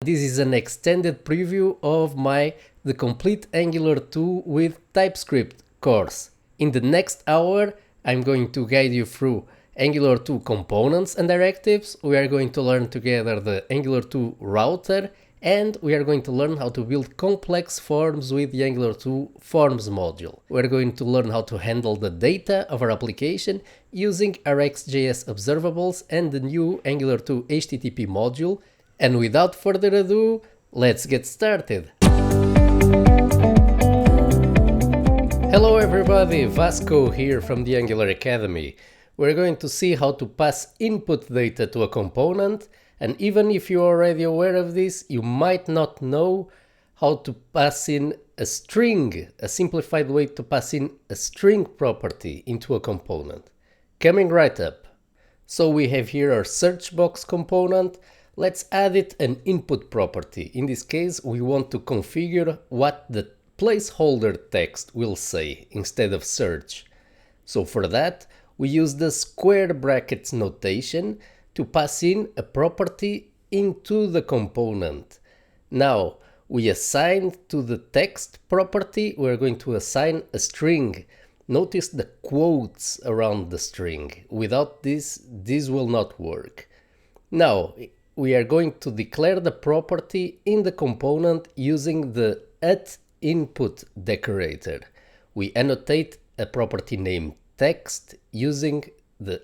This is an extended preview of the Complete Angular 2 with TypeScript course. In the next hour, I'm going to guide you through Angular 2 components and directives. We are going to learn together the Angular 2 router, and we are going to learn how to build complex forms with the Angular 2 forms module. We're going to learn how to handle the data of our application using RxJs Observables and the new Angular 2 HTTP module. And without further ado, let's get started. Hello everybody, Vasco here from the Angular Academy. We're going to see how to pass input data to a component, and even if you're already aware of this, you might not know how to pass in a string, a simplified way to pass in a string property into a component. Coming right up. So we have here our search box component. Let's add it an input property. In this case, we want to configure what the placeholder text will say instead of search. So for that, we use the square brackets notation to pass in a property into the component. Now, we assign to the text property, we're going to assign a string. Notice the quotes around the string. Without this will not work. Now, we are going to declare the property in the component using the @input decorator. We annotate a property named text using the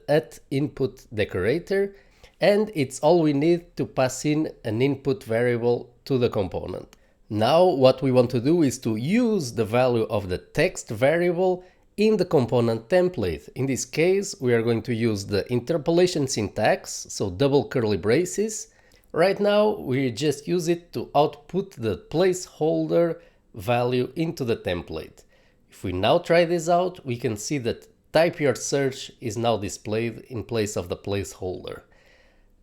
@input decorator, and it's all we need to pass in an input variable to the component. Now what we want to do is to use the value of the text variable in the component template. In this case, we are going to use the interpolation syntax, so double curly braces. Right now, we just use it to output the placeholder value into the template. If we now try this out, we can see that type your search is now displayed in place of the placeholder.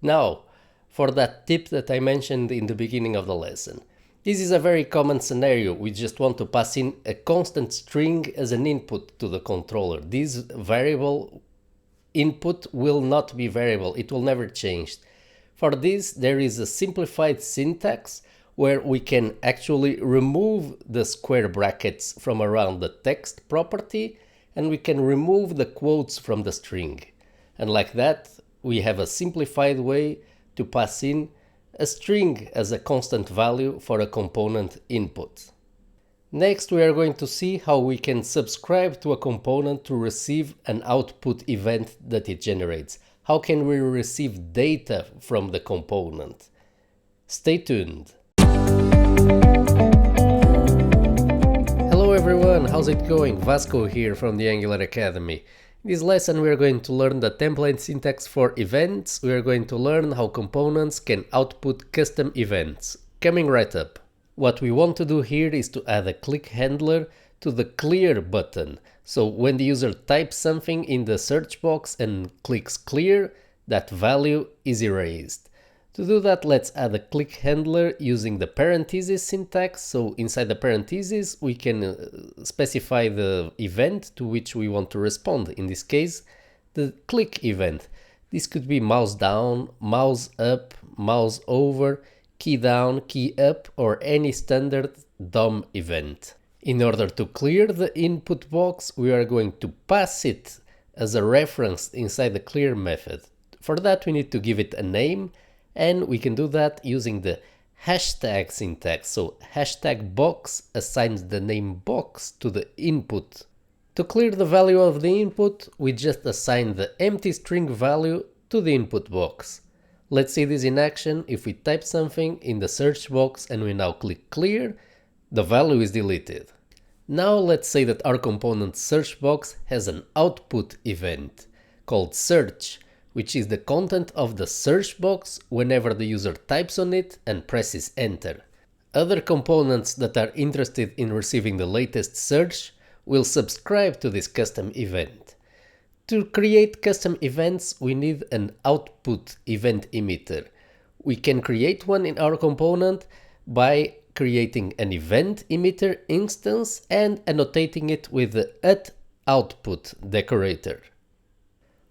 Now, for that tip that I mentioned in the beginning of the lesson. This is a very common scenario. We just want to pass in a constant string as an input to the controller. This variable input will not be variable. It will never change. For this, there is a simplified syntax where we can actually remove the square brackets from around the text property, and we can remove the quotes from the string. And like that, we have a simplified way to pass in a string as a constant value for a component input. Next, we are going to see how we can subscribe to a component to receive an output event that it generates. How can we receive data from the component? Stay tuned. Hello everyone, how's it going? Vasco here from the Angular Academy. In this lesson we are going to learn the template syntax for events. We are going to learn how components can output custom events. Coming right up. What we want to do here is to add a click handler to the clear button. So when the user types something in the search box and clicks clear, that value is erased. To do that, let's add a click handler using the parentheses syntax. So inside the parentheses, we can specify the event to which we want to respond. In this case, the click event. This could be mouse down, mouse up, mouse over, key down, key up, or any standard DOM event. In order to clear the input box, we are going to pass it as a reference inside the clear method. For that, we need to give it a name, and we can do that using the hashtag syntax. So hashtag box assigns the name box to the input. To clear the value of the input, we just assign the empty string value to the input box. Let's see this in action. If we type something in the search box and we now click clear, the value is deleted. Now let's say that our component search box has an output event called search, which is the content of the search box whenever the user types on it and presses enter. Other components that are interested in receiving the latest search will subscribe to this custom event. To create custom events, we need an output event emitter. We can create one in our component by creating an event emitter instance and annotating it with the @output decorator.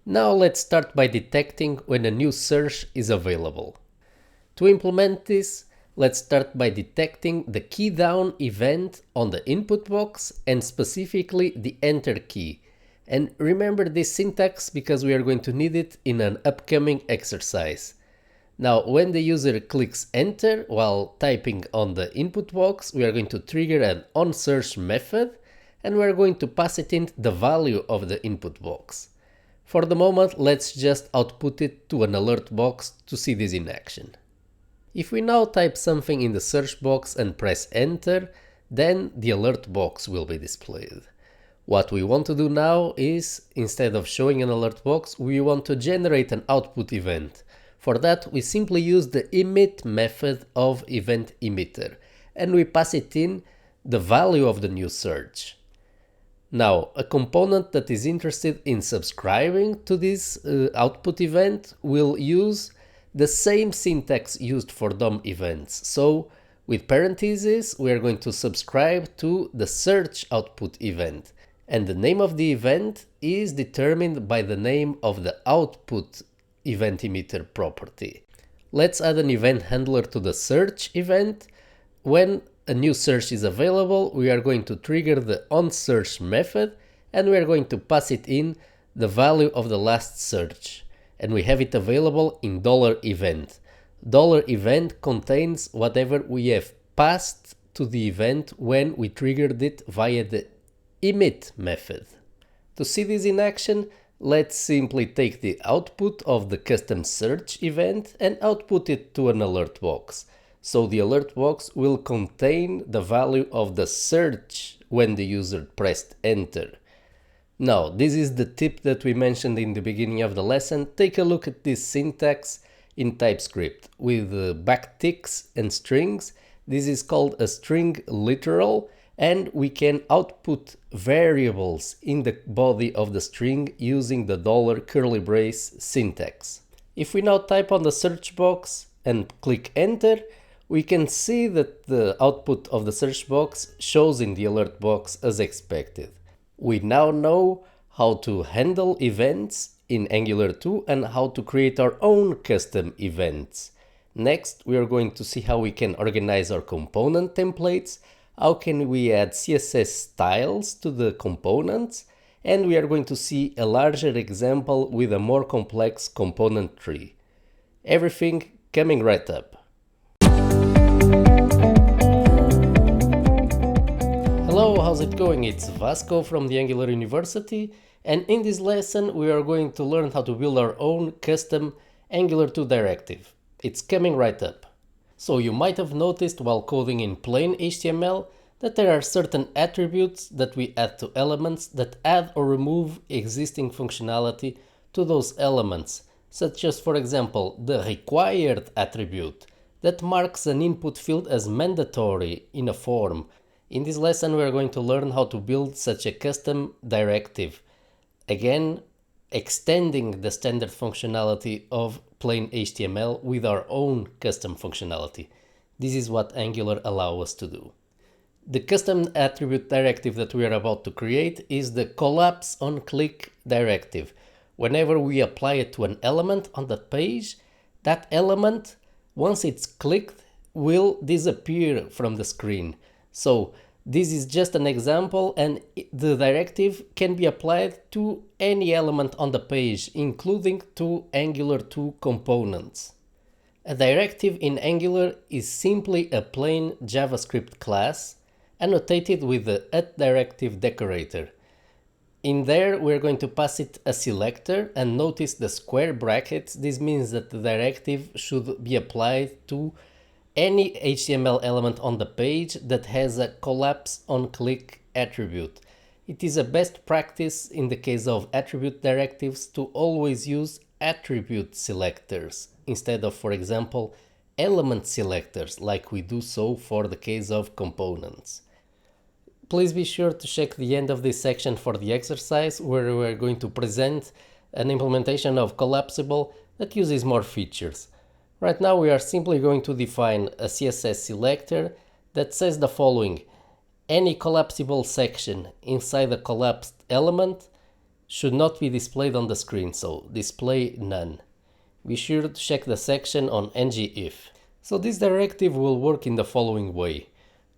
Now let's start by detecting when a new search is available. To implement this, Let's start by detecting the key down event on the input box and specifically the enter key. And remember this syntax because we are going to need it in an upcoming exercise. Now, when the user clicks enter while typing on the input box, we are going to trigger an onSearch method and we are going to pass it in the value of the input box. For the moment, let's just output it to an alert box to see this in action. If we now type something in the search box and press enter, then the alert box will be displayed. What we want to do now is, instead of showing an alert box, we want to generate an output event. For that, we simply use the emit method of event emitter, and we pass it in the value of the new search. Now, a component that is interested in subscribing to this output event will use the same syntax used for DOM events. So, with parentheses, we are going to subscribe to the search output event. And the name of the event is determined by the name of the output event emitter property. Let's add an event handler to the search event. When a new search is available, we are going to trigger the onSearch method and we are going to pass it in the value of the last search. And we have it available in $event. $event contains whatever we have passed to the event when we triggered it via the emit method. To see this in action, let's simply take the output of the custom search event and output it to an alert box. So the alert box will contain the value of the search when the user pressed enter. Now, this is the tip that we mentioned in the beginning of the lesson. Take a look at this syntax in TypeScript with backticks and strings. This is called a string literal, and we can output variables in the body of the string using the $curly brace syntax. If we now type on the search box and click enter, we can see that the output of the search box shows in the alert box as expected. We now know how to handle events in Angular 2 and how to create our own custom events. Next, we are going to see how we can organize our component templates, how can we add CSS styles to the components, and we are going to see a larger example with a more complex component tree. Everything coming right up. Hello, how's it going? It's Vasco from the Angular University, and in this lesson we are going to learn how to build our own custom Angular 2 directive. It's coming right up. So you might have noticed while coding in plain HTML that there are certain attributes that we add to elements that add or remove existing functionality to those elements, such as, for example, the required attribute that marks an input field as mandatory in a form. In this lesson we are going to learn how to build such a custom directive, again extending the standard functionality of plain HTML with our own custom functionality. This is what Angular allows us to do. The custom attribute directive that we are about to create is the collapse on click directive. Whenever we apply it to an element on the page, that element, once it's clicked, will disappear from the screen. So this is just an example, and the directive can be applied to any element on the page, including to Angular 2 components. A directive in Angular is simply a plain JavaScript class annotated with the @directive decorator. In there we're going to pass it a selector, and notice the square brackets. This means that the directive should be applied to any HTML element on the page that has a collapse on click attribute. It is a best practice in the case of attribute directives to always use attribute selectors instead of, for example, element selectors like we do so for the case of components. Please be sure to check the end of this section for the exercise where we're going to present an implementation of collapsible that uses more features. Right now we are simply going to define a CSS selector that says the following: any collapsible section inside a collapsed element should not be displayed on the screen, so display none. Be sure to check the section on ngIf. So this directive will work in the following way.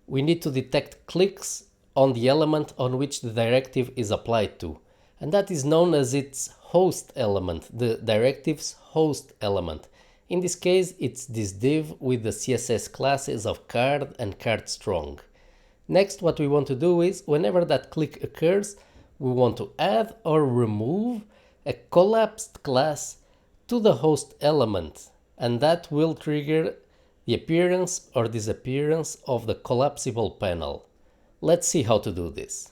We need to detect clicks on the element on which the directive is applied to, and that is known as its host element, the directive's host element. In this case, it's this div with the CSS classes of card and card strong. Next, what we want to do is, whenever that click occurs, we want to add or remove a collapsed class to the host element, and that will trigger the appearance or disappearance of the collapsible panel. Let's see how to do this.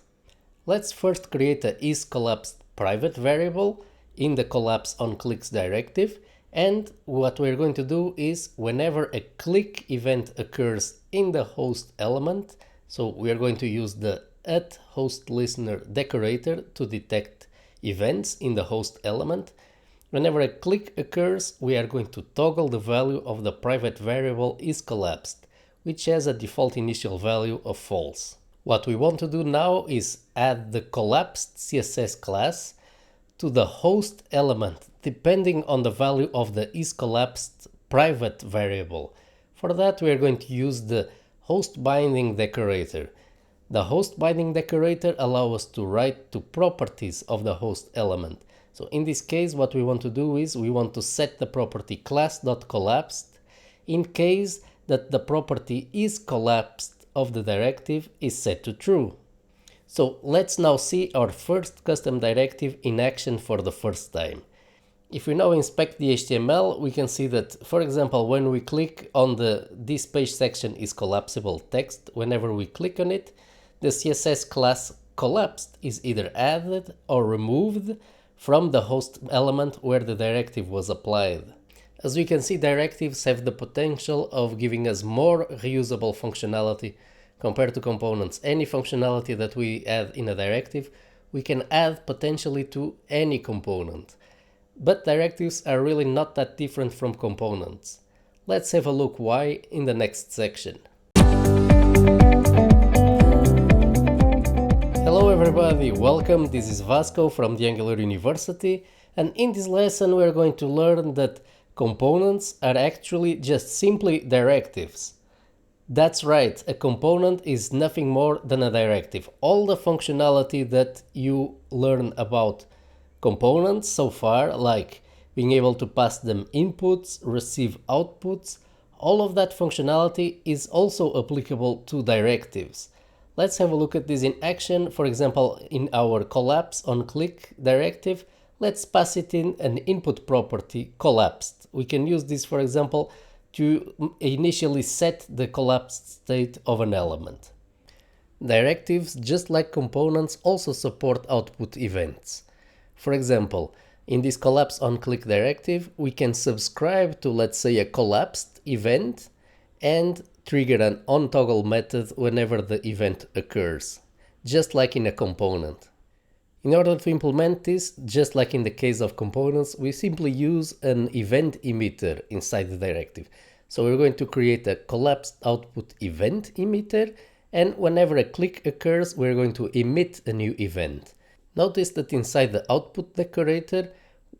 Let's first create a isCollapsed private variable in the collapseOnClicks directive, and what we're going to do is whenever a click event occurs in the host element, so we are going to use the @hostListener decorator to detect events in the host element. Whenever a click occurs, we are going to toggle the value of the private variable isCollapsed, which has a default initial value of false. What we want to do now is add the collapsed CSS class to the host element, depending on the value of the isCollapsed private variable. For that, we are going to use the host binding decorator. The host binding decorator allows us to write to properties of the host element. So in this case, what we want to do is we want to set the property class.collapsed in case that the property isCollapsed of the directive is set to true. So let's now see our first custom directive in action for the first time. If we now inspect the HTML, we can see that, for example, when we click on the "This page section is collapsible" text, whenever we click on it, the CSS class collapsed is either added or removed from the host element where the directive was applied. As we can see, directives have the potential of giving us more reusable functionality compared to components. Any functionality that we add in a directive, we can add potentially to any component. But directives are really not that different from components. Let's have a look why in the next section. Hello everybody, welcome, this is Vasco from the Angular University, and in this lesson we are going to learn that components are actually just simply directives. That's right, a component is nothing more than a directive. All the functionality that you learn about components so far, like being able to pass them inputs, receive outputs, all of that functionality is also applicable to directives. Let's have a look at this in action. For example, in our collapseOnClick directive, let's pass it in an input property collapsed. We can use this, for example, to initially set the collapsed state of an element. Directives, just like components, also support output events. For example, in this collapseOnClick directive, we can subscribe to, let's say, a collapsed event and trigger an onToggle method whenever the event occurs, just like in a component. In order to implement this, just like in the case of components, we simply use an event emitter inside the directive. So we're going to create a collapsed output event emitter, and whenever a click occurs, we're going to emit a new event. Notice that inside the output decorator,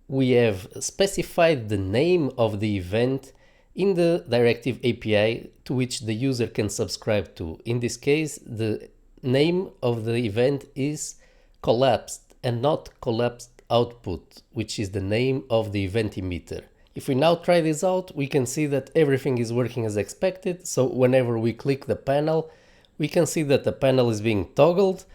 we have specified the name of the event in the directive API to which the user can subscribe to. In this case, the name of the event is collapsed and not collapsed output, which is the name of the event emitter. If we now try this out, we can see that everything is working as expected. So whenever we click the panel, we can see that the panel is being toggled,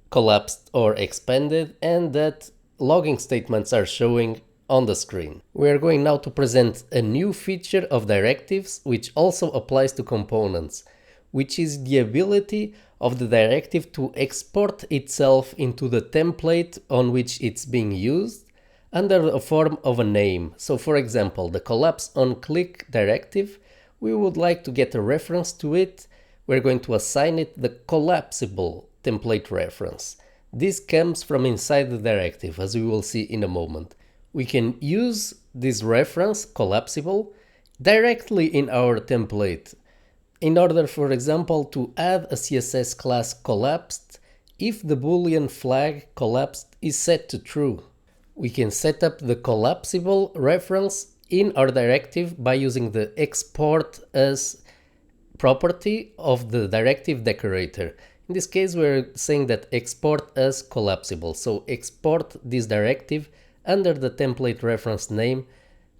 collapsed or expanded, and that logging statements are showing on the screen. We are going now to present a new feature of directives, which also applies to components, which is the ability of the directive to export itself into the template on which it's being used under the form of a name. So for example, the collapseOnClick directive, we would like to get a reference to it. We're going to assign it the collapsible template reference. This comes from inside the directive, as we will see in a moment. We can use this reference, collapsible, directly in our template in order, for example, to add a CSS class collapsed if the Boolean flag collapsed is set to true. We can set up the collapsible reference in our directive by using the export as property of the directive decorator. In this case, we're saying that export as collapsible. So export this directive under the template reference name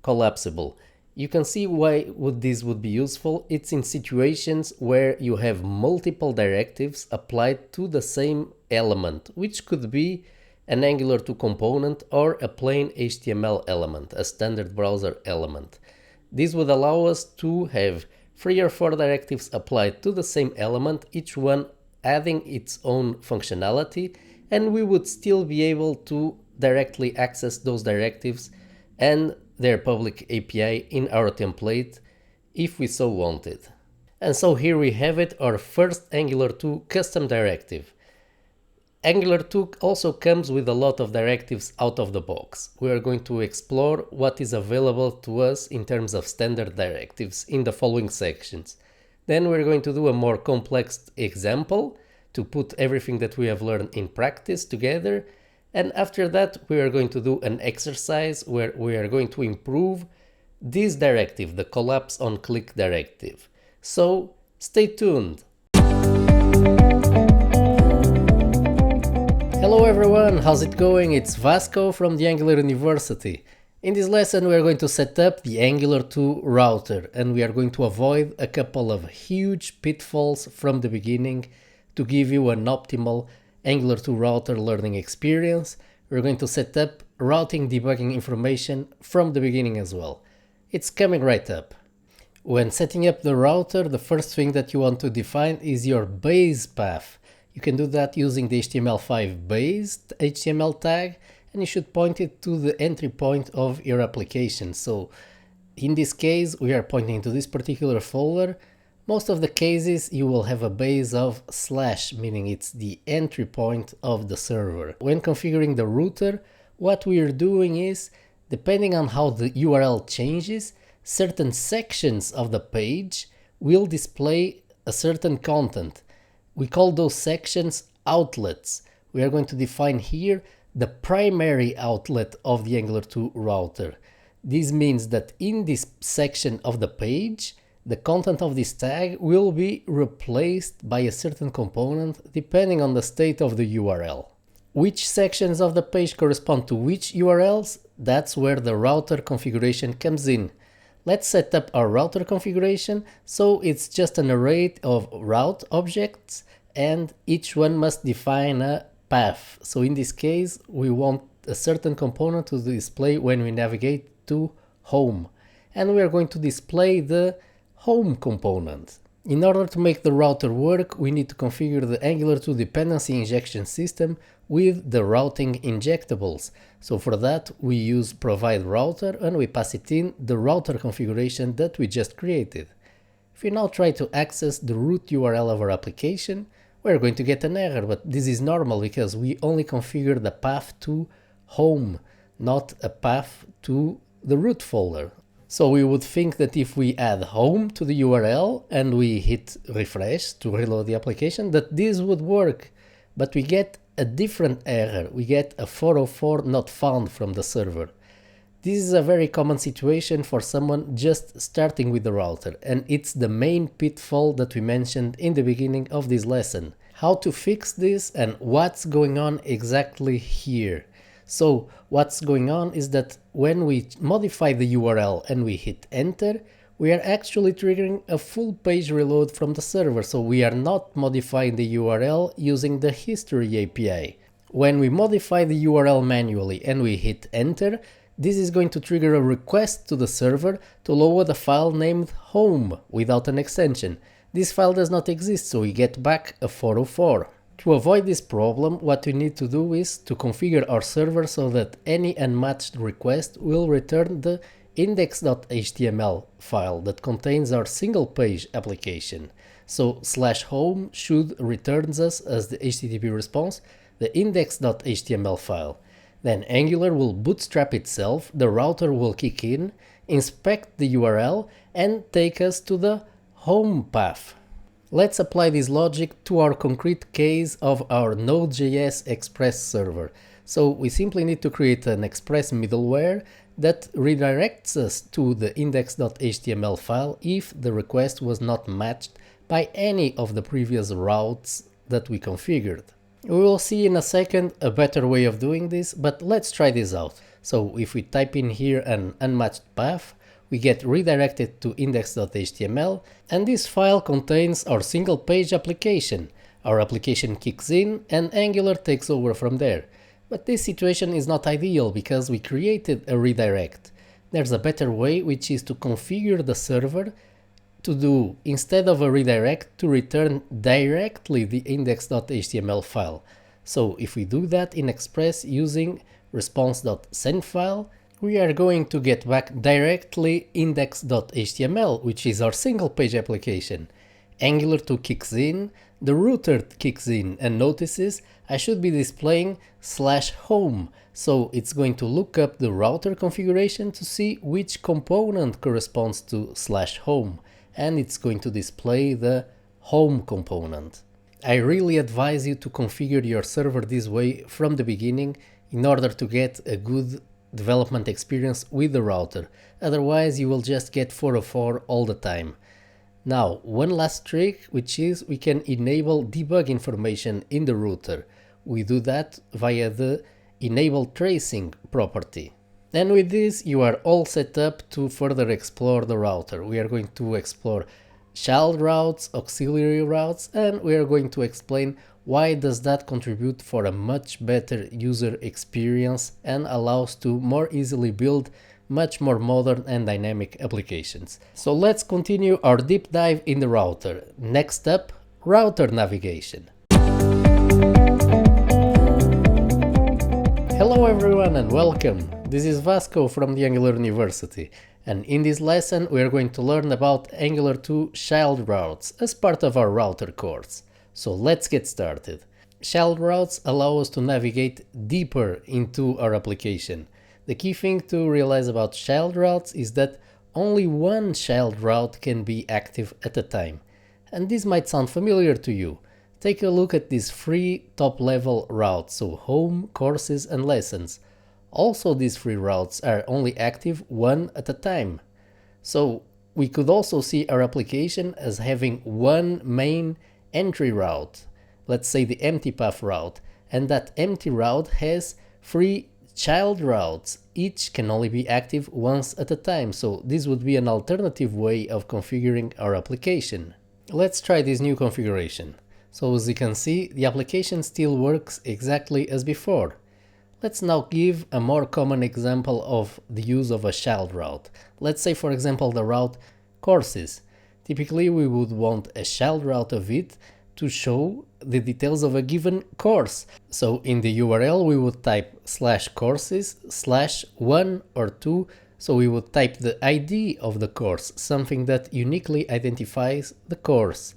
collapsible. You can see why this would be useful. It's in situations where you have multiple directives applied to the same element, which could be an Angular 2 component or a plain HTML element, a standard browser element. This would allow us to have 3 or 4 directives applied to the same element, each one adding its own functionality, and we would still be able to directly access those directives and their public API in our template if we so wanted. And so here we have it, our first Angular 2 custom directive. Angular 2 also comes with a lot of directives out of the box. We are going to explore what is available to us in terms of standard directives in the following sections. Then we're going to do a more complex example to put everything that we have learned in practice together. And after that, we are going to do an exercise where we are going to improve this directive, the collapse on click directive. So stay tuned. Hello everyone, how's it going? It's Vasco from the Angular University. In this lesson we are going to set up the Angular 2 router, and we are going to avoid a couple of huge pitfalls from the beginning to give you an optimal Angular 2 router learning experience. We're going to set up routing debugging information from the beginning as well. It's coming right up. When setting up the router, the first thing that you want to define is your base path. You can do that using the HTML5 based HTML tag, and you should point it to the entry point of your application. So in this case, we are pointing to this particular folder. Most of the cases you will have a base of /, meaning it's the entry point of the server. When configuring the router, what we are doing is, depending on how the URL changes, certain sections of the page will display a certain content. We call those sections outlets. We are going to define here the primary outlet of the Angular 2 router. This means that in this section of the page, the content of this tag will be replaced by a certain component depending on the state of the URL. Which sections of the page correspond to which URLs? That's where the router configuration comes in. Let's set up our router configuration. So it's just an array of route objects, and each one must define a path. So in this case, we want a certain component to display when we navigate to home. And we are going to display the home component. In order to make the router work, we need to configure the Angular 2 dependency injection system with the routing injectables. So for that, we use provide router and we pass it in the router configuration that we just created. If we now try to access the root URL of our application, we're going to get an error, but this is normal because we only configure the path to home, not a path to the root folder. So we would think that if we add home to the URL and we hit refresh to reload the application, that this would work, but we get a different error. We get a 404 not found from the server. This is a very common situation for someone just starting with the router, and it's the main pitfall that we mentioned in the beginning of this lesson. How to fix this and what's going on exactly here. So what's going on is that when we modify the URL and we hit enter, we are actually triggering a full page reload from the server, so we are not modifying the URL using the history API. When we modify the URL manually and we hit enter, this is going to trigger a request to the server to load a file named home without an extension. This file does not exist, so we get back a 404. To avoid this problem, what we need to do is to configure our server so that any unmatched request will return the index.html file that contains our single page application. So /home should returns us as the HTTP response the index.html file. Then Angular will bootstrap itself, the router will kick in, inspect the URL and take us to the home path. Let's apply this logic to our concrete case of our Node.js Express server. So we simply need to create an Express middleware that redirects us to the index.html file if the request was not matched by any of the previous routes that we configured. We will see in a second a better way of doing this, but let's try this out. So if we type in here an unmatched path, we get redirected to index.html, and this file contains our single page application. Our application kicks in and Angular takes over from there. But this situation is not ideal because we created a redirect. There's a better way, which is to configure the server to do, instead of a redirect, to return directly the index.html file. So if we do that in Express using response.sendFile, we are going to get back directly index.html, which is our single page application. Angular 2 kicks in, the router kicks in and notices I should be displaying /home. So it's going to look up the router configuration to see which component corresponds to /home, and it's going to display the home component. I really advise you to configure your server this way from the beginning in order to get a good development experience with the router. Otherwise you will just get 404 all the time. Now, one last trick, which is we can enable debug information in the router. We do that via the enable tracing property. And with this you are all set up to further explore the router. We are going to explore child routes, auxiliary routes, and we are going to explain why does that contribute for a much better user experience and allows to more easily build much more modern and dynamic applications. So let's continue our deep dive in the router. Next up, router navigation. Hello everyone and welcome. This is Vasco from the Angular University, and in this lesson we are going to learn about Angular 2 child routes as part of our router course. So let's get started. Child routes allow us to navigate deeper into our application. The key thing to realize about child routes is that only one child route can be active at a time. And this might sound familiar to you. Take a look at these three top-level routes, so home, courses and lessons. Also, these three routes are only active one at a time. So we could also see our application as having one main entry route, let's say the empty path route, and that empty route has three child routes. Each can only be active once at a time, so this would be an alternative way of configuring our application. Let's try this new configuration. So as you can see, the application still works exactly as before. Let's now give a more common example of the use of a child route. Let's say, for example, the route courses. Typically we would want a child route of it to show the details of a given course. So in the URL we would type /courses/1 or 2, so we would type the ID of the course, something that uniquely identifies the course.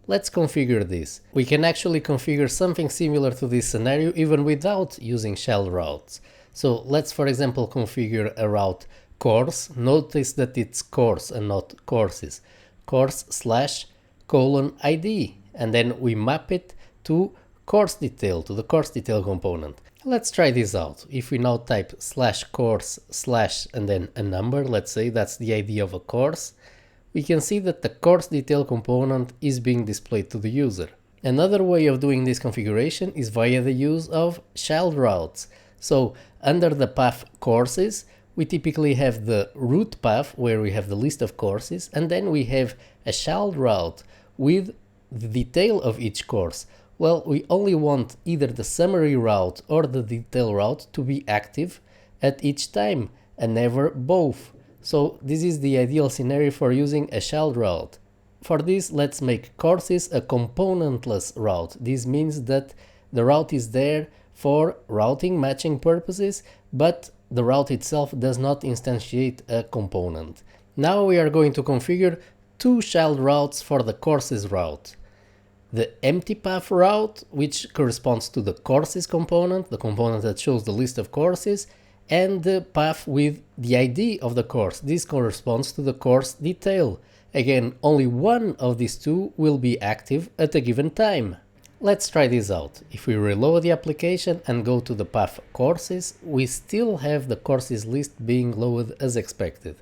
Let's configure this. We can actually configure something similar to this scenario even without using child routes. So let's, for example, configure a route course. Notice that it's course and not courses. Course/:ID, and then we map it to course detail, to the course detail component. Let's try this out. If we now type /course/ and then a number, let's say that's the ID of a course, we can see that the course detail component is being displayed to the user. Another way of doing this configuration is via the use of child routes. So under the path courses, we typically have the root path where we have the list of courses, and then we have a child route with the detail of each course. Well, we only want either the summary route or the detail route to be active at each time, and never both. So this is the ideal scenario for using a child route. For this, let's make courses a componentless route. This means that the route is there for routing matching purposes, but the route itself does not instantiate a component. Now we are going to configure two child routes for the courses route. The empty path route, which corresponds to the courses component, the component that shows the list of courses, and the path with the ID of the course. This corresponds to the course detail. Again, only one of these two will be active at a given time. Let's try this out. If we reload the application and go to the path courses, we still have the courses list being loaded as expected.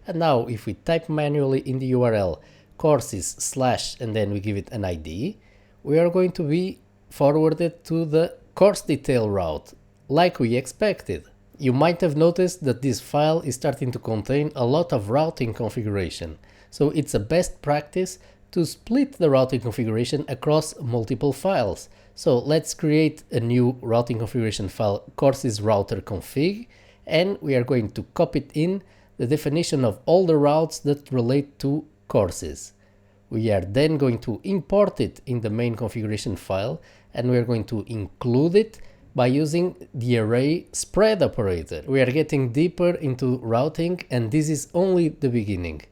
And now if we type manually in the URL courses / and then we give it an ID, we are going to be forwarded to the course detail route, like we expected. You might have noticed that this file is starting to contain a lot of routing configuration, so it's a best practice to split the routing configuration across multiple files. So let's create a new routing configuration file, courses router config, and we are going to copy it in the definition of all the routes that relate to courses. We are then going to import it in the main configuration file, and we are going to include it by using the array spread operator. We are getting deeper into routing, and this is only the beginning.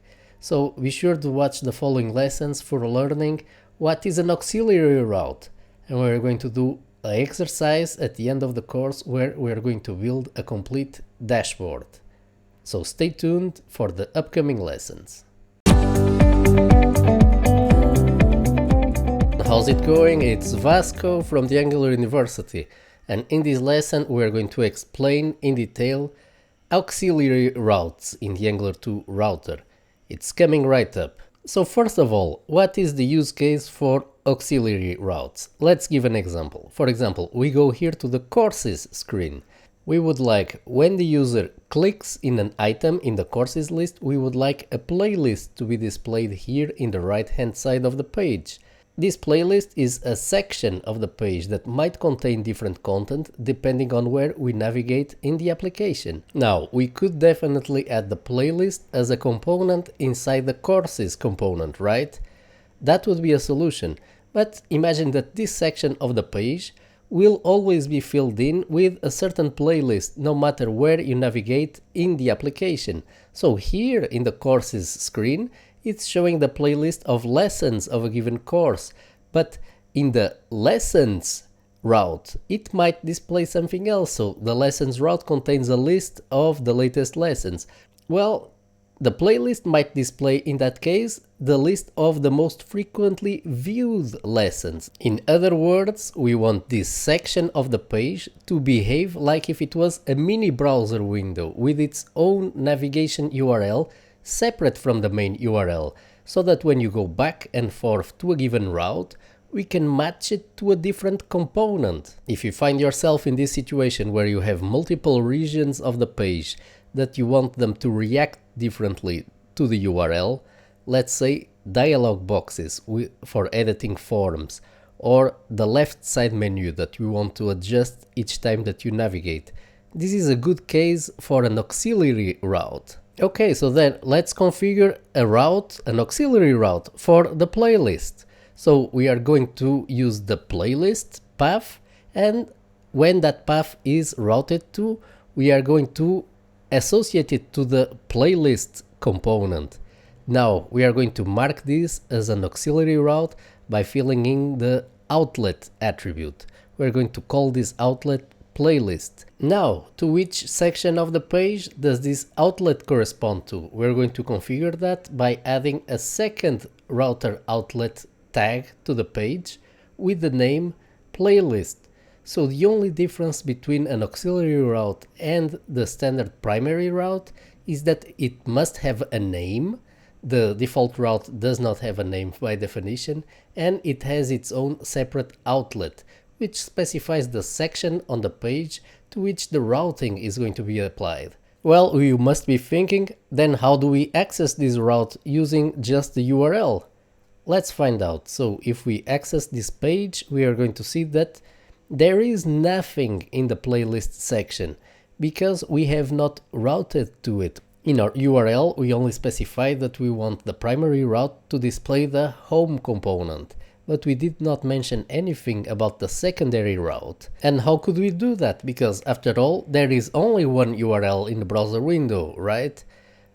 So be sure to watch the following lessons for learning what is an auxiliary route. And we're going to do an exercise at the end of the course where we're going to build a complete dashboard. So stay tuned for the upcoming lessons. How's it going? It's Vasco from the Angular University, and in this lesson we're going to explain in detail auxiliary routes in the Angular 2 router. It's coming right up. So first of all, what is the use case for auxiliary routes? Let's give an example. For example, we go here to the courses screen. We would like, when the user clicks in an item in the courses list, we would like a playlist to be displayed here in the right hand side of the page. This playlist is a section of the page that might contain different content depending on where we navigate in the application. Now, we could definitely add the playlist as a component inside the courses component, right? That would be a solution, but imagine that this section of the page will always be filled in with a certain playlist no matter where you navigate in the application. So here in the courses screen, it's showing the playlist of lessons of a given course, but in the lessons route it might display something else. So the lessons route contains a list of the latest lessons. Well, the playlist might display in that case the list of the most frequently viewed lessons. In other words, we want this section of the page to behave like if it was a mini browser window with its own navigation URL separate from the main URL, so that when you go back and forth to a given route, we can match it to a different component. If you find yourself in this situation where you have multiple regions of the page that you want them to react differently to the URL, let's say dialog boxes for editing forms, or the left side menu that you want to adjust each time that you navigate, this is a good case for an auxiliary route. Okay, so then let's configure a route, an auxiliary route for the playlist. So we are going to use the playlist path, and when that path is routed to, we are going to associate it to the playlist component. Now we are going to mark this as an auxiliary route by filling in the outlet attribute. We're going to call this outlet playlist. Now, to which section of the page does this outlet correspond to? We're going to configure that by adding a second router outlet tag to the page with the name playlist. So the only difference between an auxiliary route and the standard primary route is that it must have a name. The default route does not have a name by definition, and it has its own separate outlet, which specifies the section on the page to which the routing is going to be applied. Well, you must be thinking, then how do we access this route using just the URL? Let's find out. So if we access this page, we are going to see that there is nothing in the playlist section because we have not routed to it. In our URL, we only specify that we want the primary route to display the home component, but we did not mention anything about the secondary route. And how could we do that? Because after all, there is only one URL in the browser window, right?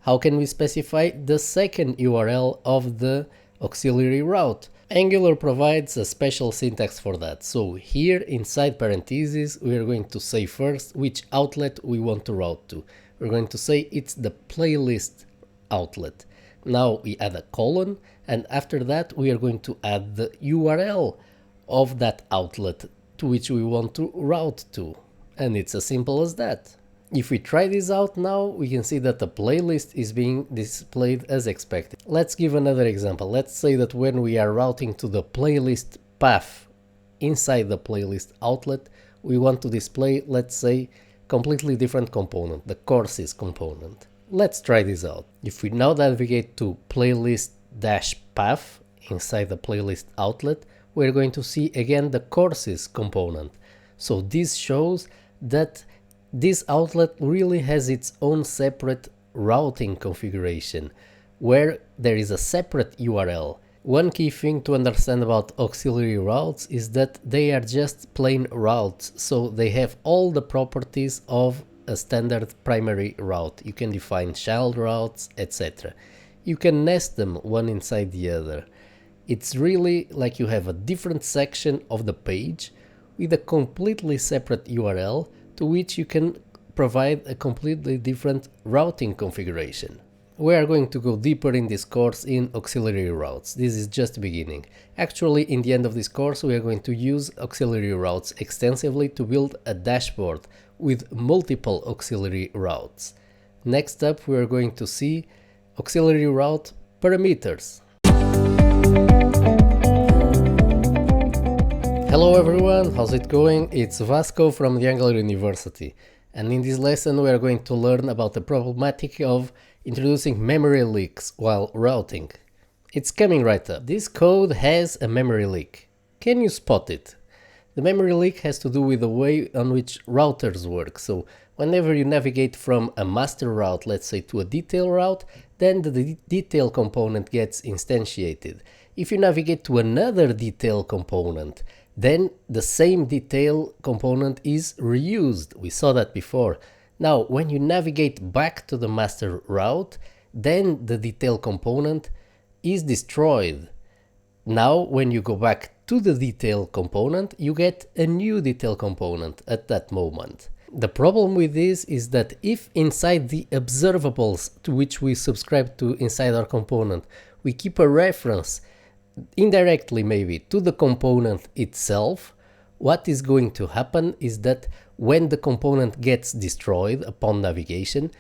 How can we specify the second URL of the auxiliary route? Angular provides a special syntax for that. So here inside parentheses, we are going to say first which outlet we want to route to. We're going to say it's the playlist outlet. Now we add a colon, and after that we are going to add the URL of that outlet to which we want to route to. And it's as simple as that. If we try this out now, we can see that the playlist is being displayed as expected. Let's give another example. Let's say that when we are routing to the playlist path inside the playlist outlet, we want to display, let's say, completely different component, the courses component. Let's try this out. If we now navigate to playlist-path inside the playlist outlet, we're going to see again the courses component. So this shows that this outlet really has its own separate routing configuration, where there is a separate URL. One key thing to understand about auxiliary routes is that they are just plain routes, so they have all the properties of a standard primary route. You can define child routes, etc. You can nest them one inside the other. It's really like you have a different section of the page with a completely separate URL to which you can provide a completely different routing configuration. We are going to go deeper in this course in auxiliary routes. This is just the beginning. Actually, in the end of this course, we are going to use auxiliary routes extensively to build a dashboard with multiple auxiliary routes. Next up, we are going to see auxiliary route parameters. Hello everyone, how's it going? It's Vasco from the Angular University, and in this lesson we are going to learn about the problematic of introducing memory leaks while routing. It's coming right up. This code has a memory leak. Can you spot it? The memory leak has to do with the way on which routers work. So whenever you navigate from a master route, let's say, to a detail route, then the detail component gets instantiated. If you navigate to another detail component, then the same detail component is reused. We saw that before. Now, when you navigate back to the master route, then the detail component is destroyed. Now, when you go back to the detail component, you get a new detail component at that moment. The problem with this is that if inside the observables to which we subscribe to inside our component, we keep a reference indirectly maybe to the component itself, what is going to happen is that when the component gets destroyed upon navigation,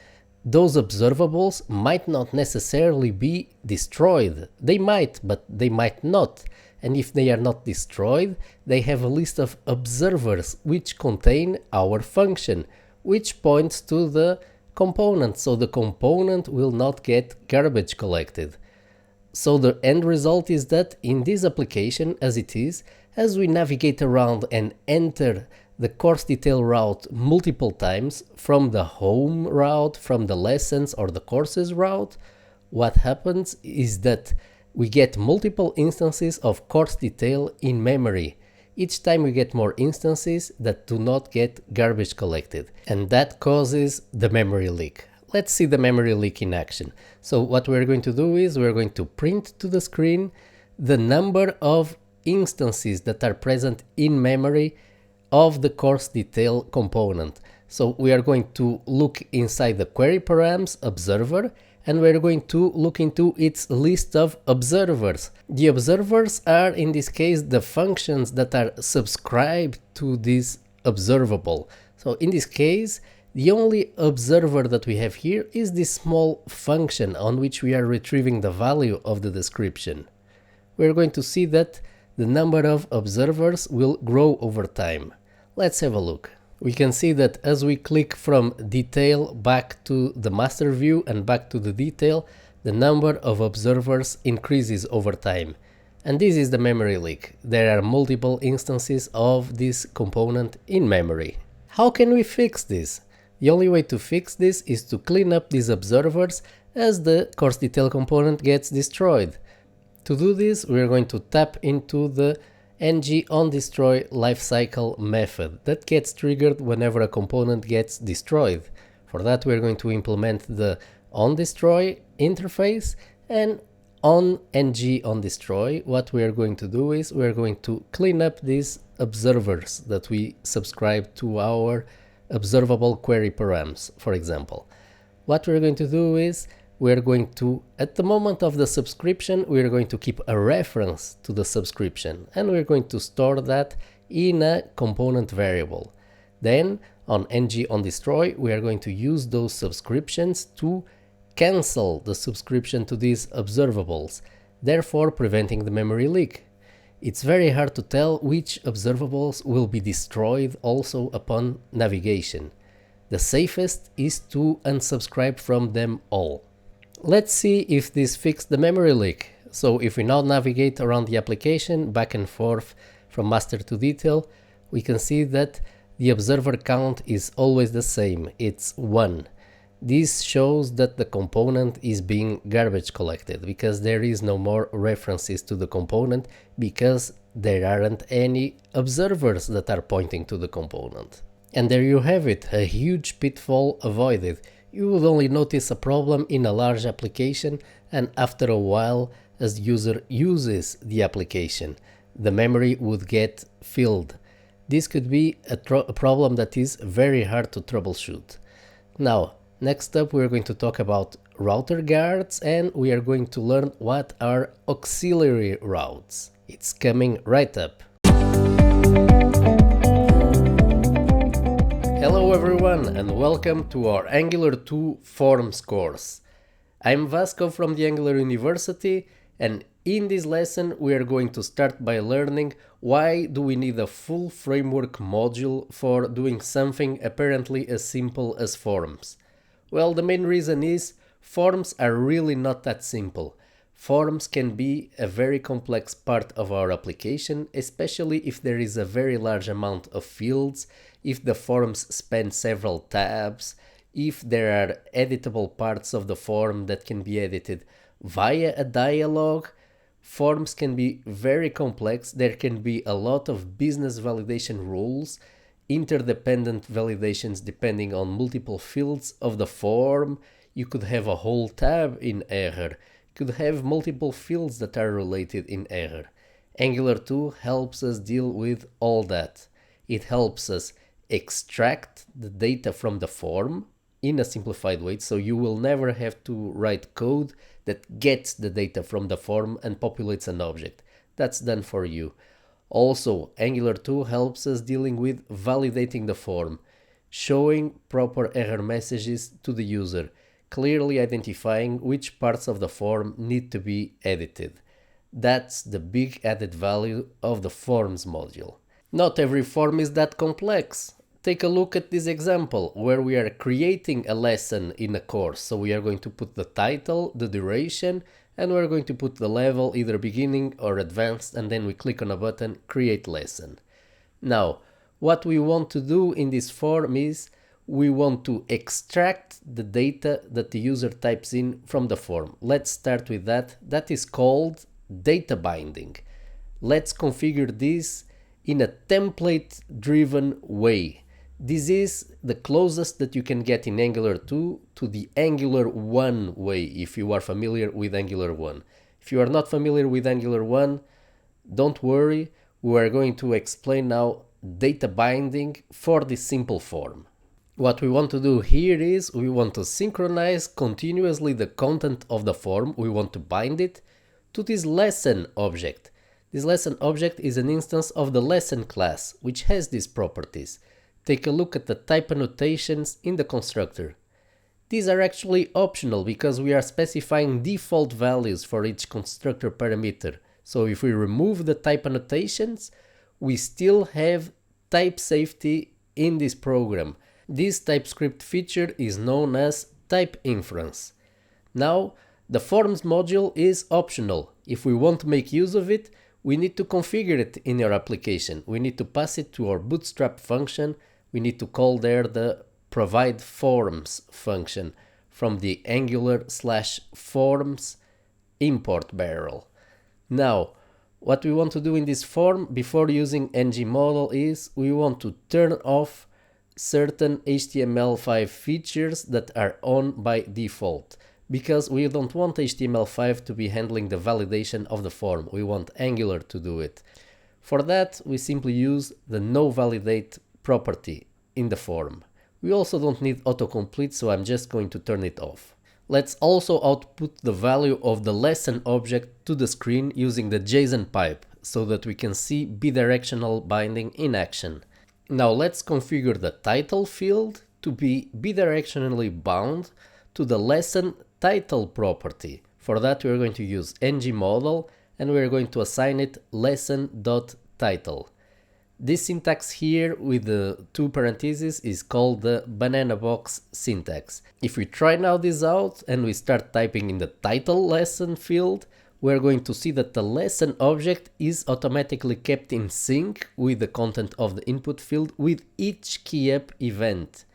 those observables might not necessarily be destroyed. They might, but they might not. And if they are not destroyed, they have a list of observers which contain our function, which points to the component. So the component will not get garbage collected. So the end result is that in this application, as it is, as we navigate around and enter the course detail route multiple times from the home route, from the lessons or the courses route, what happens is that we get multiple instances of course detail in memory. Each time we get more instances that do not get garbage collected, and that causes the memory leak. Let's see the memory leak in action. So what we're going to do is we're going to print to the screen the number of instances that are present in memory of the course detail component. So we are going to look inside the query params observer, and we're going to look into its list of observers. The observers are in this case the functions that are subscribed to this observable. So in this case, the only observer that we have here is this small function on which we are retrieving the value of the description. We're going to see that the number of observers will grow over time. Let's have a look. We can see that as we click from detail back to the master view and back to the detail, the number of observers increases over time. And this is the memory leak. There are multiple instances of this component in memory. How can we fix this? The only way to fix this is to clean up these observers as the course detail component gets destroyed. To do this, we are going to tap into the ng-onDestroy lifecycle method that gets triggered whenever a component gets destroyed. For that, we are going to implement the onDestroy interface, and on ng-onDestroy, what we are going to do is we are going to clean up these observers that we subscribe to our observable query params, for example. What we're going to do is we are going to, at the moment of the subscription, we are going to keep a reference to the subscription, and we're going to store that in a component variable. Then on ng-on-destroy, we are going to use those subscriptions to cancel the subscription to these observables, therefore preventing the memory leak. It's very hard to tell which observables will be destroyed also upon navigation. The safest is to unsubscribe from them all. Let's see if this fixed the memory leak. So if we now navigate around the application back and forth from master to detail, we can see that the observer count is always the same, it's 1. This shows that the component is being garbage collected because there is no more references to the component because there aren't any observers that are pointing to the component. And there you have it, a huge pitfall avoided. You would only notice a problem in a large application, and after a while, as the user uses the application, the memory would get filled. This could be a problem that is very hard to troubleshoot. Now, next up we're going to talk about router guards, and we are going to learn what are auxiliary routes. It's coming right up. Hello everyone and welcome to our Angular 2 Forms course. I'm Vasco from the Angular University, and in this lesson we are going to start by learning why do we need a full framework module for doing something apparently as simple as forms. Well, the main reason is forms are really not that simple. Forms can be a very complex part of our application, especially if there is a very large amount of fields, if the forms span several tabs, if there are editable parts of the form that can be edited via a dialog. Forms can be very complex. There can be a lot of business validation rules, interdependent validations depending on multiple fields of the form. You could have a whole tab in error. You could have multiple fields that are related in error. Angular 2 helps us deal with all that. It helps us extract the data from the form in a simplified way, so you will never have to write code that gets the data from the form and populates an object. That's done for you. Also, Angular 2 helps us dealing with validating the form, showing proper error messages to the user, clearly identifying which parts of the form need to be edited. That's the big added value of the forms module. Not every form is that complex. Take a look at this example where we are creating a lesson in a course. So we are going to put the title, the duration, and we're going to put the level, either beginning or advanced, and then we click on a button, create lesson. Now, what we want to do in this form is we want to extract the data that the user types in from the form. Let's start with that. That is called data binding. Let's configure this in a template-driven way. This is the closest that you can get in Angular 2 to the Angular 1 way, if you are familiar with Angular 1. If you are not familiar with Angular 1, don't worry, we are going to explain now data binding for this simple form. What we want to do here is we want to synchronize continuously the content of the form. We want to bind it to this lesson object. This lesson object is an instance of the lesson class, which has these properties. Take a look at the type annotations in the constructor. These are actually optional because we are specifying default values for each constructor parameter. So if we remove the type annotations, we still have type safety in this program. This TypeScript feature is known as type inference. Now, the forms module is optional. If we want to make use of it, we need to configure it in your application. We need to pass it to our bootstrap function. We need to call there the provide forms function from the Angular/forms import barrel. Now, what we want to do in this form before using ng model is we want to turn off certain HTML5 features that are on by default, because we don't want HTML5 to be handling the validation of the form. We want Angular to do it. For that, we simply use the noValidate property in the form. We also don't need autocomplete, so I'm just going to turn it off. Let's also output the value of the lesson object to the screen using the JSON pipe so that we can see bidirectional binding in action. Now let's configure the title field to be bidirectionally bound to the lesson title property. For that we're going to use ngModel and we're going to assign it lesson.title. This syntax here with the two parentheses is called the banana box syntax. If we try now this out and we start typing in the title lesson field, we're going to see that the lesson object is automatically kept in sync with the content of the input field with each key-up event.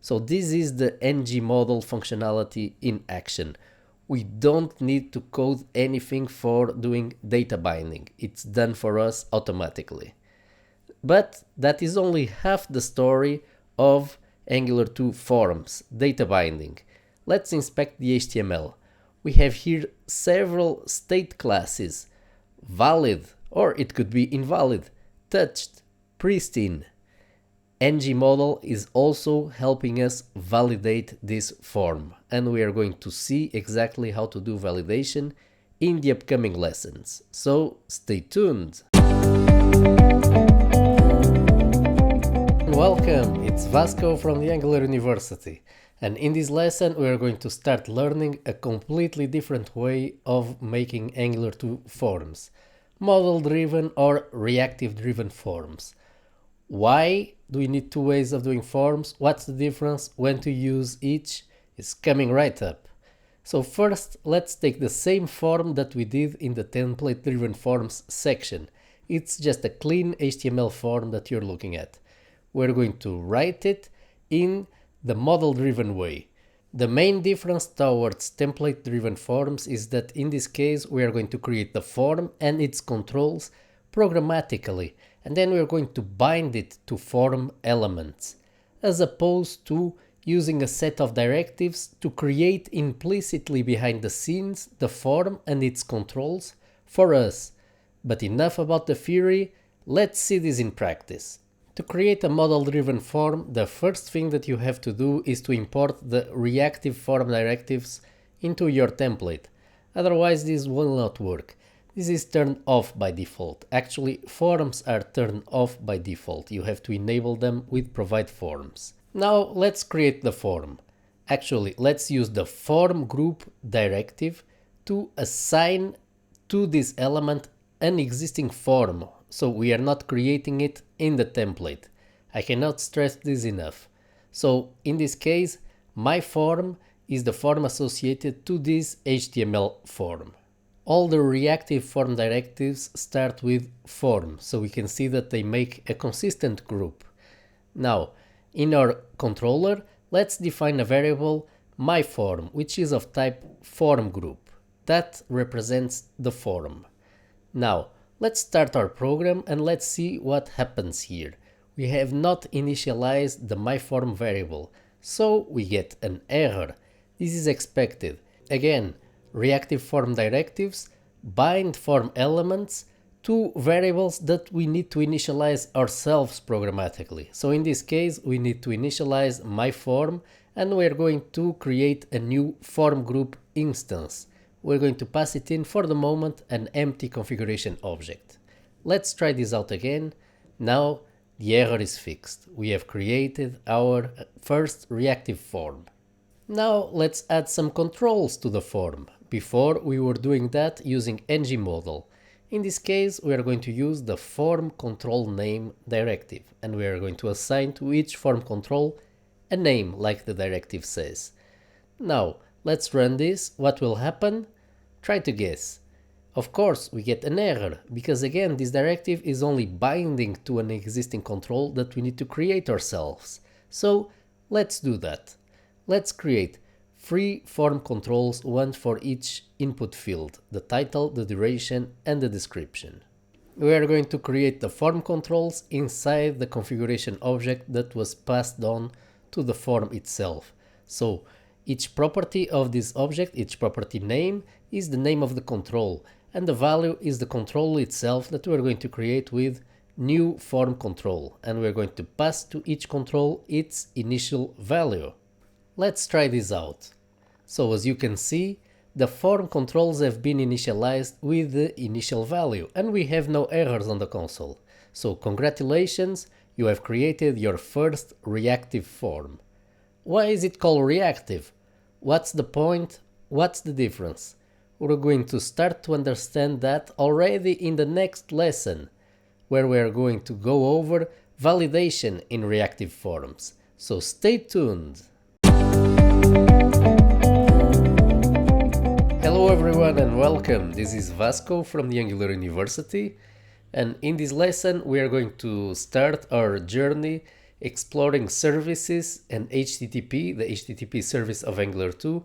So this is the ngModel functionality in action. We don't need to code anything for doing data binding. It's done for us automatically. But that is only half the story of Angular 2 forms, data binding. Let's inspect the HTML. We have here several state classes: valid, or it could be invalid, touched, pristine. ngModel is also helping us validate this form, and we are going to see exactly how to do validation in the upcoming lessons. So stay tuned! Welcome, it's Vasco from the Angular University, and in this lesson we are going to start learning a completely different way of making Angular 2 forms, model-driven or reactive-driven forms. Why do we need two ways of doing forms? What's the difference? When to use each? Is coming right up. So first, let's take the same form that we did in the template-driven forms section. It's just a clean HTML form that you're looking at. We're going to write it in the model-driven way. The main difference towards template-driven forms is that in this case we are going to create the form and its controls programmatically, and then we're going to bind it to form elements, as opposed to using a set of directives to create implicitly behind the scenes the form and its controls for us. But enough about the theory, let's see this in practice. To create a model-driven form, the first thing that you have to do is to import the reactive form directives into your template. Otherwise this will not work. This is turned off by default. Actually, forms are turned off by default. You have to enable them with provide forms. Now let's create the form. Actually, let's use the form group directive to assign to this element an existing form, so we are not creating it in the template. I cannot stress this enough. So in this case, my form is the form associated to this HTML form. All the reactive form directives start with form, so we can see that they make a consistent group. Now, in our controller, let's define a variable myForm, which is of type form group. That represents the form. Now, let's start our program and let's see what happens here. We have not initialized the myForm variable, so we get an error. This is expected. Again, reactive form directives bind form elements to variables that we need to initialize ourselves programmatically. So in this case, we need to initialize myForm, and we're going to create a new form group instance. We're going to pass it in for the moment an empty configuration object. Let's try this out again. Now the error is fixed. We have created our first reactive form. Now let's add some controls to the form. Before we were doing that using ngModel. In this case we are going to use the form control name directive, and we are going to assign to each form control a name like the directive says. Now let's run this. What will happen? Try to guess. Of course, we get an error, because again this directive is only binding to an existing control that we need to create ourselves. So let's do that. Let's create 3 form controls, one for each input field: the title, the duration, and the description. We are going to create the form controls inside the configuration object that was passed on to the form itself. So each property of this object, each property name, is the name of the control, and the value is the control itself that we're going to create with new form control, and we're going to pass to each control its initial value. Let's try this out. So as you can see, the form controls have been initialized with the initial value and we have no errors on the console. So congratulations, you have created your first reactive form. Why is it called reactive? What's the point? What's the difference? We're going to start to understand that already in the next lesson, where we are going to go over validation in reactive forms. So stay tuned! Hello everyone and welcome, this is Vasco from the Angular University, and in this lesson we are going to start our journey exploring services and HTTP, the HTTP service of Angular 2,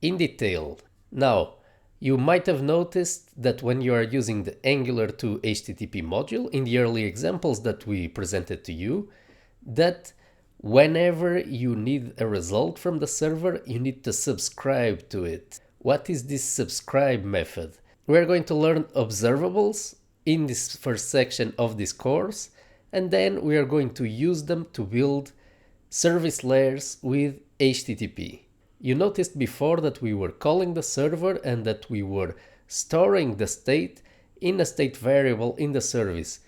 in detail. Now, you might have noticed that when you are using the Angular 2 HTTP module in the early examples that we presented to you, that whenever you need a result from the server, you need to subscribe to it. What is this subscribe method? We're going to learn observables in this first section of this course, and then we are going to use them to build service layers with HTTP. You noticed before that we were calling the server and that we were storing the state in a state variable in the service.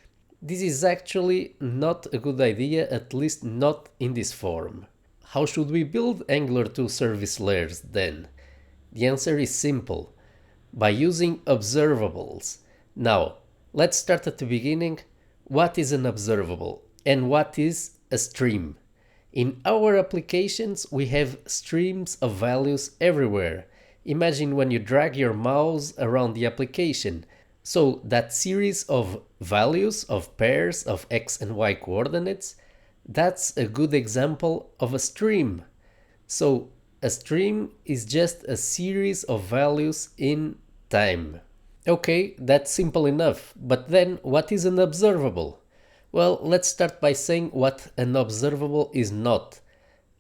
This is actually not a good idea, at least not in this form. How should we build Angular 2 service layers then? The answer is simple, by using observables. Now, let's start at the beginning. What is an observable and what is a stream? In our applications, we have streams of values everywhere. Imagine when you drag your mouse around the application. So that series of values, of pairs of x and y coordinates, that's a good example of a stream. So a stream is just a series of values in time. Okay, that's simple enough, but then what is an observable? Well, let's start by saying what an observable is not.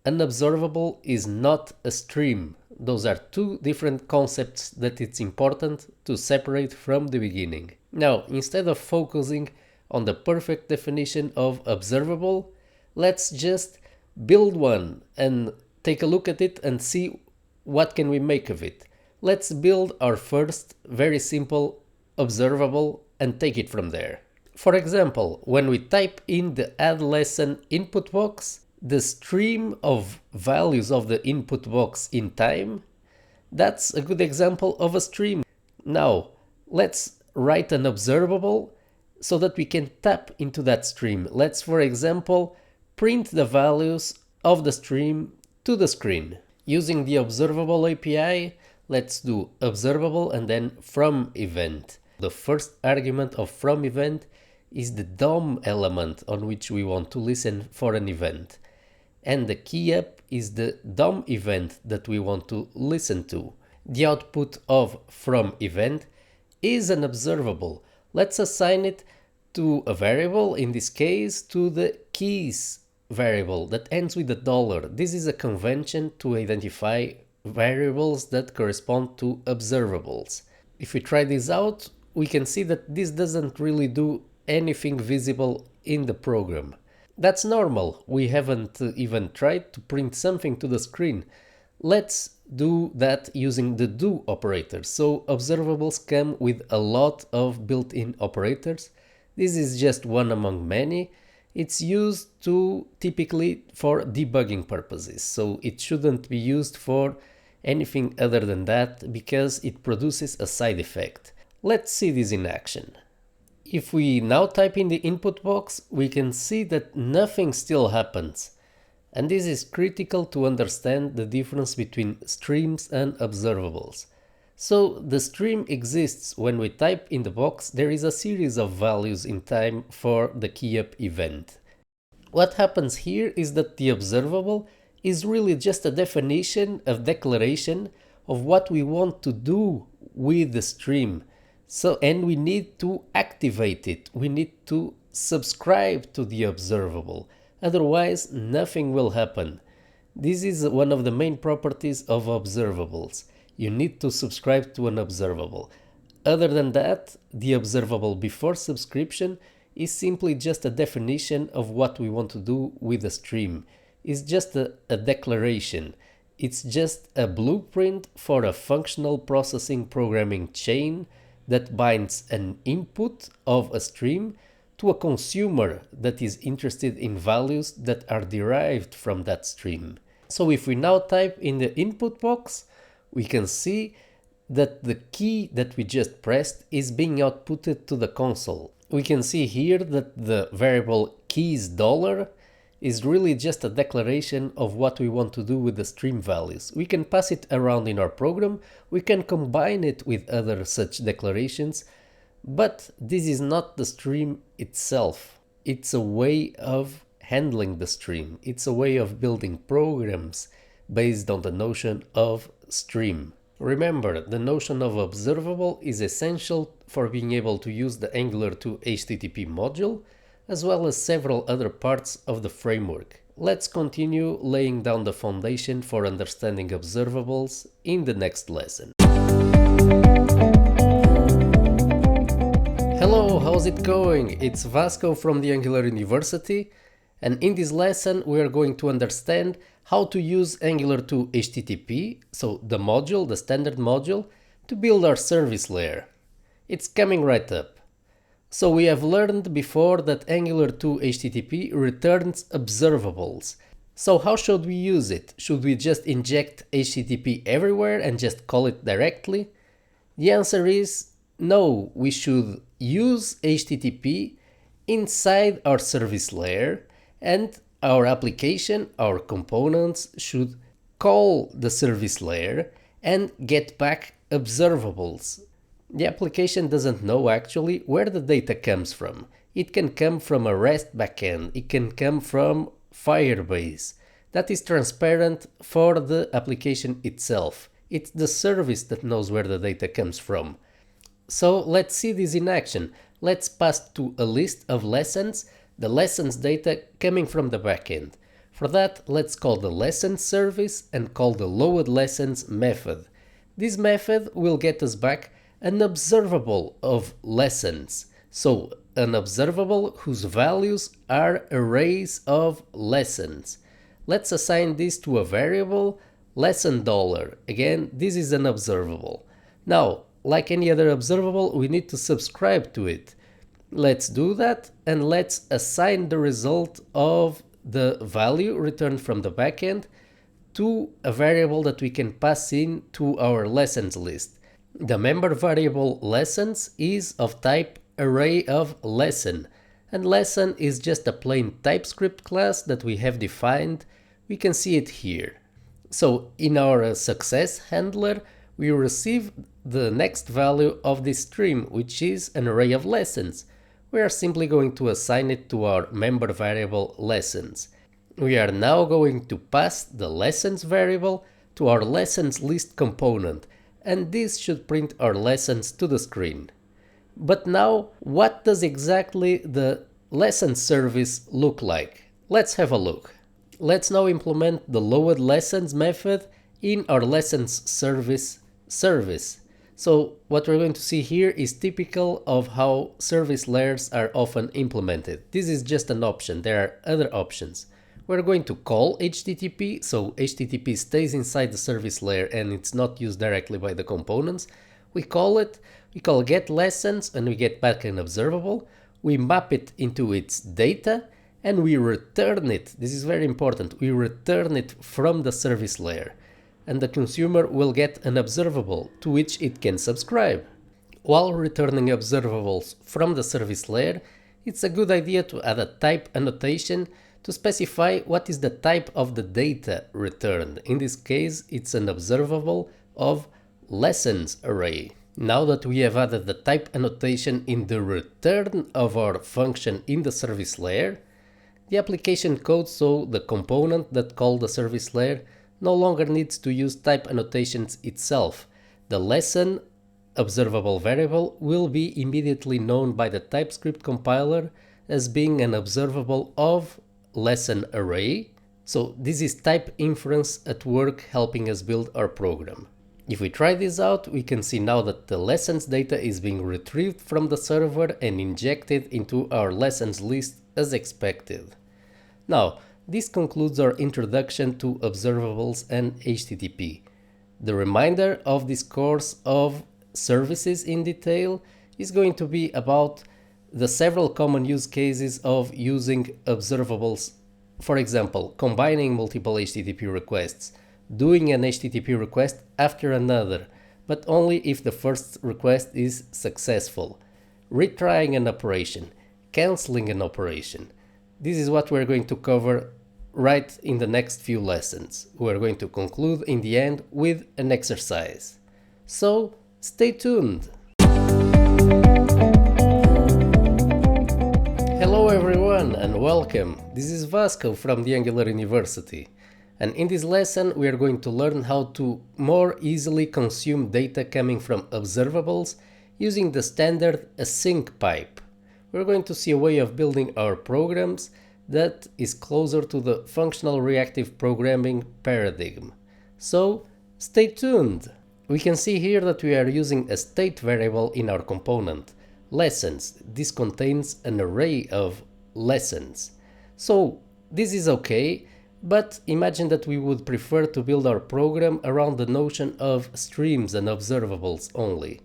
An observable is not a stream. Those are two different concepts that it's important to separate from the beginning. Now, instead of focusing on the perfect definition of observable, let's just build one and take a look at it and see what can we make of it. Let's build our first very simple observable and take it from there. For example, when we type in the add lesson input box, the stream of values of the input box in time, that's a good example of a stream. Now, let's write an observable so that we can tap into that stream. Let's, for example, print the values of the stream to the screen. Using the observable API, let's do observable and then from event. The first argument of from event is the DOM element on which we want to listen for an event. And the key up is the DOM event that we want to listen to. The output of from event is an observable. Let's assign it to a variable, in this case to the keys variable that ends with a dollar. This is a convention to identify variables that correspond to observables. If we try this out, we can see that this doesn't really do anything visible in the program. That's normal, we haven't even tried to print something to the screen. Let's do that using the do operator. So observables come with a lot of built-in operators. This is just one among many. It's used typically for debugging purposes, so it shouldn't be used for anything other than that because it produces a side effect. Let's see this in action. If we now type in the input box, we can see that nothing still happens. And this is critical to understand the difference between streams and observables. So the stream exists when we type in the box, there is a series of values in time for the keyup event. What happens here is that the observable is really just a definition, a declaration of what we want to do with the stream. And we need to activate it, we need to subscribe to the observable, otherwise nothing will happen. This is one of the main properties of observables. You need to subscribe to an observable. Other than that, the observable before subscription is simply just a definition of what we want to do with the stream. It's just a declaration. It's just a blueprint for a functional processing programming chain that binds an input of a stream to a consumer that is interested in values that are derived from that stream. So if we now type in the input box, we can see that the key that we just pressed is being outputted to the console. We can see here that the variable keys dollar is really just a declaration of what we want to do with the stream values. We can pass it around in our program, we can combine it with other such declarations, but this is not the stream itself. It's a way of handling the stream. It's a way of building programs based on the notion of stream. Remember, the notion of observable is essential for being able to use the Angular 2 HTTP module, as well as several other parts of the framework. Let's continue laying down the foundation for understanding observables in the next lesson. Hello, how's it going? It's Vasco from the Angular University, and in this lesson we are going to understand how to use Angular 2 HTTP, so the module, the standard module, to build our service layer. It's coming right up. So we have learned before that Angular 2 HTTP returns observables. So how should we use it? Should we just inject HTTP everywhere and just call it directly? The answer is no, we should use HTTP inside our service layer, and our application, our components, should call the service layer and get back observables. The application doesn't know actually where the data comes from. It can come from a REST backend, it can come from Firebase. That is transparent for the application itself. It's the service that knows where the data comes from. So let's see this in action. Let's pass to a list of lessons, the lessons data coming from the backend. For that, let's call the lessons service and call the load lessons method. This method will get us back an observable of lessons. So an observable whose values are arrays of lessons. Let's assign this to a variable lesson dollar. Again, this is an observable. Now, like any other observable, we need to subscribe to it. Let's do that, and let's assign the result of the value returned from the backend to a variable that we can pass in to our lessons list. The member variable lessons is of type array of lesson, and lesson is just a plain TypeScript class that we have defined. We can see it here. So in our success handler, we receive the next value of this stream, which is an array of lessons. We are simply going to assign it to our member variable lessons. We are now going to pass the lessons variable to our lessons list component, and this should print our lessons to the screen. But now, what does exactly the lesson service look like? Let's have a look. Let's now implement the load lessons method in our lessons service. So what we're going to see here is typical of how service layers are often implemented. This is just an option, there are other options. We're going to call HTTP, so HTTP stays inside the service layer and it's not used directly by the components. We call get lessons and we get back an observable. We map it into its data and we return it. This is very important. We return it from the service layer, and the consumer will get an observable to which it can subscribe. While returning observables from the service layer, it's a good idea to add a type annotation to specify what is the type of the data returned. In this case, it's an observable of lessons array. Now that we have added the type annotation in the return of our function in the service layer, the application code, so the component that called the service layer, no longer needs to use type annotations itself. The lesson observable variable will be immediately known by the TypeScript compiler as being an observable of lesson array. So this is type inference at work helping us build our program. If we try this out, we can see now that the lessons data is being retrieved from the server and injected into our lessons list as expected. Now, This concludes our introduction to observables and HTTP. The remainder of this course of services in detail is going to be about the several common use cases of using observables. For example, combining multiple HTTP requests, doing an HTTP request after another, but only if the first request is successful, retrying an operation, canceling an operation. This is what we're going to cover right in the next few lessons. We're going to conclude in the end with an exercise. So, stay tuned! Hello everyone and welcome! This is Vasco from the Angular University. And in this lesson we are going to learn how to more easily consume data coming from observables using the standard async pipe. We're going to see a way of building our programs that is closer to the functional reactive programming paradigm. So, stay tuned! We can see here that we are using a state variable in our component, lessons. This contains an array of lessons. So, this is okay, but imagine that we would prefer to build our program around the notion of streams and observables only.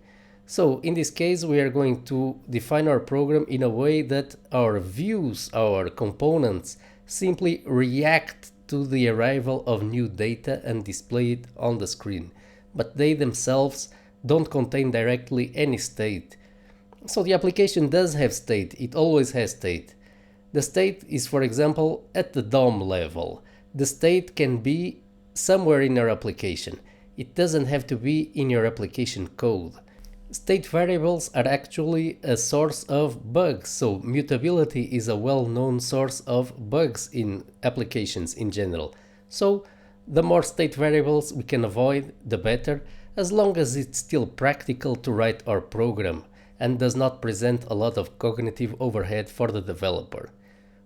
So in this case we are going to define our program in a way that our views, our components, simply react to the arrival of new data and display it on the screen. But they themselves don't contain directly any state. So the application does have state, it always has state. The state is, for example, at the DOM level. The state can be somewhere in your application. It doesn't have to be in your application code. State variables are actually a source of bugs, so mutability is a well-known source of bugs in applications in general. So the more state variables we can avoid, the better, as long as it's still practical to write our program and does not present a lot of cognitive overhead for the developer.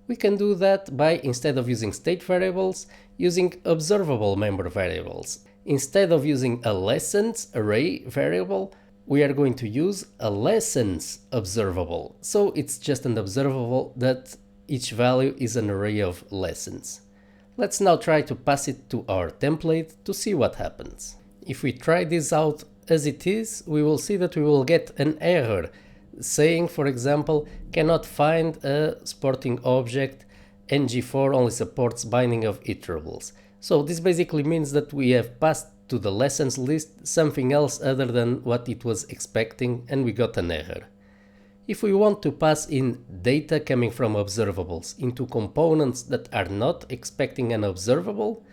We can do that by, instead of using state variables, using observable member variables. Instead of using a lessons array variable, we are going to use a lessons observable. So it's just an observable that each value is an array of lessons. Let's now try to pass it to our template to see what happens. If we try this out as it is, we will see that we will get an error saying, for example, cannot find a supporting object, ng4 only supports binding of iterables. So this basically means that we have passed to the lessons list something else other than what it was expecting and we got an error. If we want to pass in data coming from observables into components that are not expecting an observable,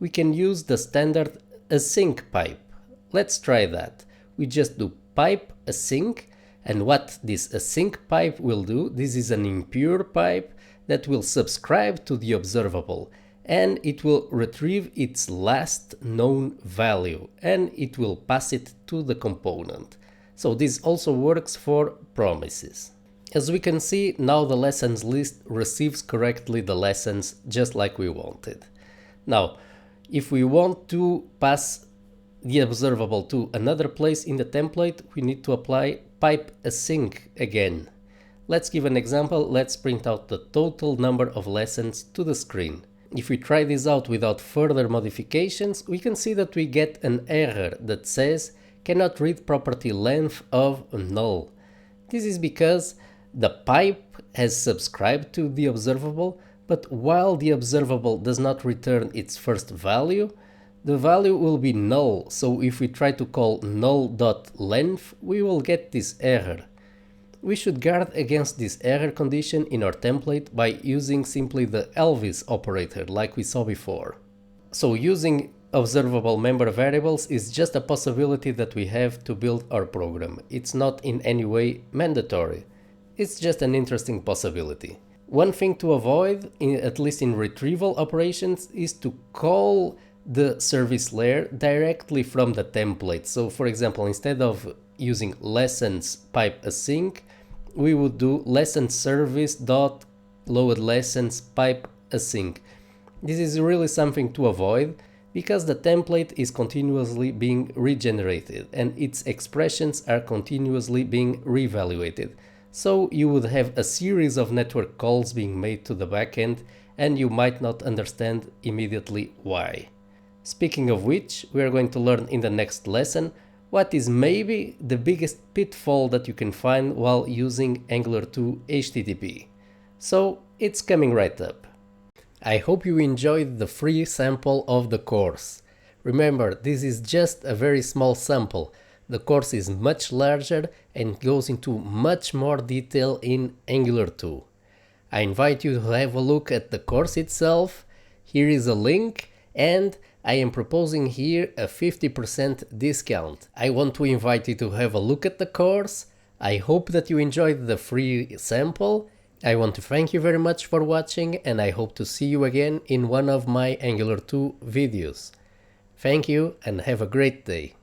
we can use the standard async pipe. Let's try that. We just do pipe async, and what this async pipe will do, this is an impure pipe that will subscribe to the observable and it will retrieve its last known value and it will pass it to the component. So this also works for promises. As we can see, now the lessons list receives correctly the lessons just like we wanted. Now, if we want to pass the observable to another place in the template, we need to apply pipe async again. Let's give an example. Let's print out the total number of lessons to the screen. If we try this out without further modifications, we can see that we get an error that says cannot read property length of null. This is because the pipe has subscribed to the observable, but while the observable does not return its first value, the value will be null. So if we try to call null.length, we will get this error. We should guard against this error condition in our template by using simply the Elvis operator like we saw before. So using observable member variables is just a possibility that we have to build our program. It's not in any way mandatory. It's just an interesting possibility. One thing to avoid, at least in retrieval operations, is to call the service layer directly from the template. So for example, instead of using lessons pipe async, we would do lessons service dot load lessons pipe async. This is really something to avoid because the template is continuously being regenerated and its expressions are continuously being reevaluated. So you would have a series of network calls being made to the backend and you might not understand immediately why. Speaking of which, we are going to learn in the next lesson what is maybe the biggest pitfall that you can find while using Angular 2 HTTP. So it's coming right up. I hope you enjoyed the free sample of the course. Remember, this is just a very small sample. The course is much larger and goes into much more detail in Angular 2. I invite you to have a look at the course itself. Here is a link, and I am proposing here a 50% discount. I want to invite you to have a look at the course. I hope that you enjoyed the free sample. I want to thank you very much for watching, and I hope to see you again in one of my Angular 2 videos. Thank you and have a great day.